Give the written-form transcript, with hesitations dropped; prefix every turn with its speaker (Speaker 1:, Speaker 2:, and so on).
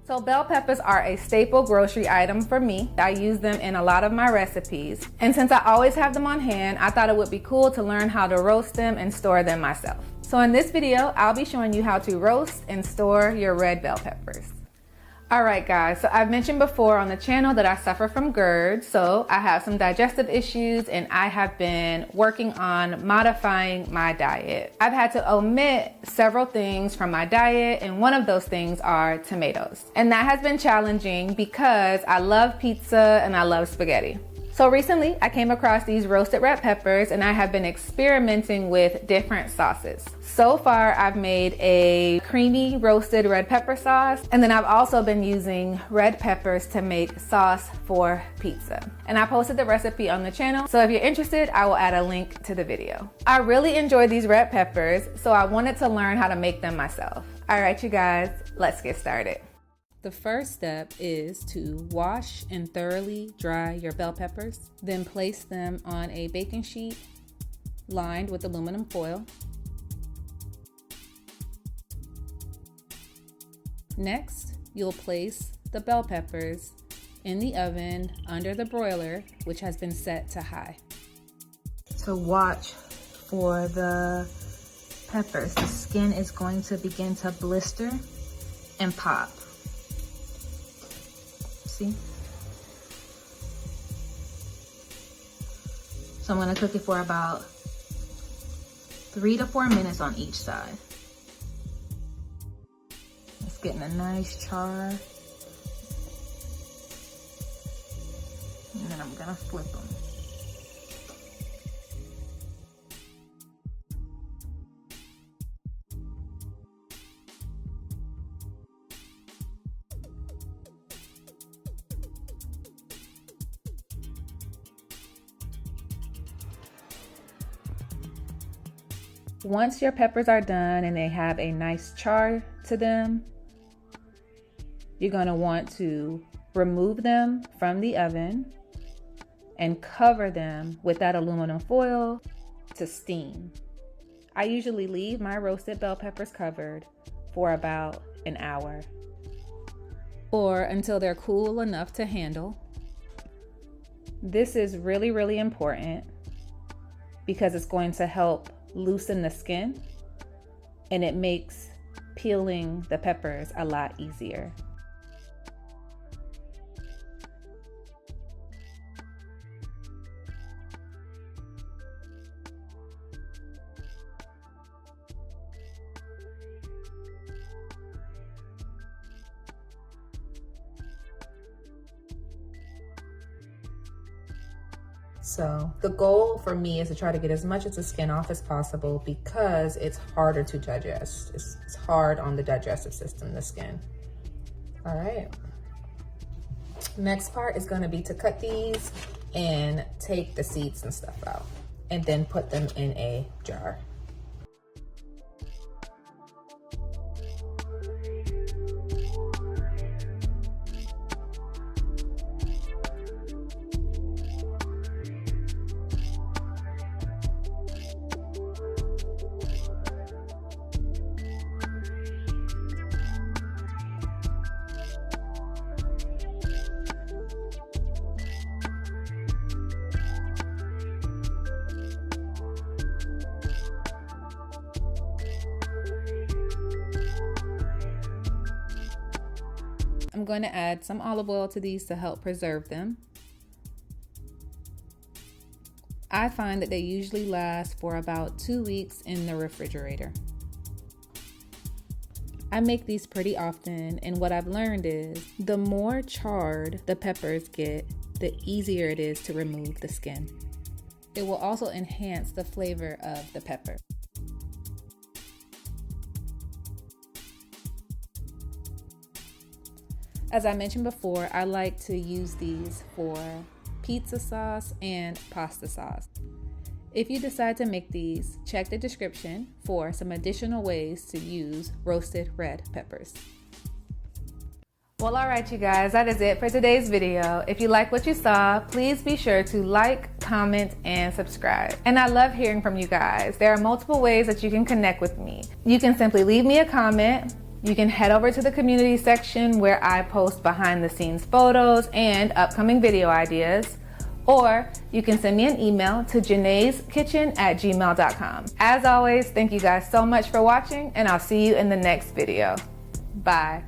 Speaker 1: So bell peppers are a staple grocery item for me. I use them in a lot of my recipes. And since I always have them on hand, I thought it would be cool to learn how to roast them and store them myself. So in this video, I'll be showing you how to roast and store your red bell peppers. Alright guys, so I've mentioned before on the channel that I suffer from GERD, so I have some digestive issues and I have been working on modifying my diet. I've had to omit several things from my diet, and one of those things are tomatoes. And that has been challenging because I love pizza and I love spaghetti. So recently I came across these roasted red peppers and I have been experimenting with different sauces. So far I've made a creamy roasted red pepper sauce, and then I've also been using red peppers to make sauce for pizza. And I posted the recipe on the channel, so if you're interested, I will add a link to the video. I really enjoy these red peppers, so I wanted to learn how to make them myself. All right, you guys, let's get started. The first step is to wash and thoroughly dry your bell peppers, then place them on a baking sheet lined with aluminum foil. Next, you'll place the bell peppers in the oven under the broiler, which has been set to high. So watch for the peppers. The skin is going to begin to blister and pop. See? So I'm gonna cook it for about 3 to 4 minutes on each side. It's getting a nice char. And then I'm gonna flip them. Once your peppers are done and they have a nice char to them, you're going to want to remove them from the oven and cover them with that aluminum foil to steam. I usually leave my roasted bell peppers covered for about an hour or until they're cool enough to handle. This is really, really important because it's going to help loosen the skin, and it makes peeling the peppers a lot easier. So the goal for me is to try to get as much of the skin off as possible because it's harder to digest. It's hard on the digestive system, the skin. All right. Next part is going to be to cut these and take the seeds and stuff out and then put them in a jar. I'm going to add some olive oil to these to help preserve them. I find that they usually last for about 2 weeks in the refrigerator. I make these pretty often, and what I've learned is the more charred the peppers get, the easier it is to remove the skin. It will also enhance the flavor of the pepper. As I mentioned before, I like to use these for pizza sauce and pasta sauce. If you decide to make these, check the description for some additional ways to use roasted red peppers. Well, alright you guys, that is it for today's video. If you like what you saw, please be sure to like, comment, and subscribe. And I love hearing from you guys. There are multiple ways that you can connect with me. You can simply leave me a comment, You can head over to the community section where I post behind the scenes photos and upcoming video ideas, or you can send me an email to janaiskitchen@gmail.com. As always, thank you guys so much for watching, and I'll see you in the next video. Bye.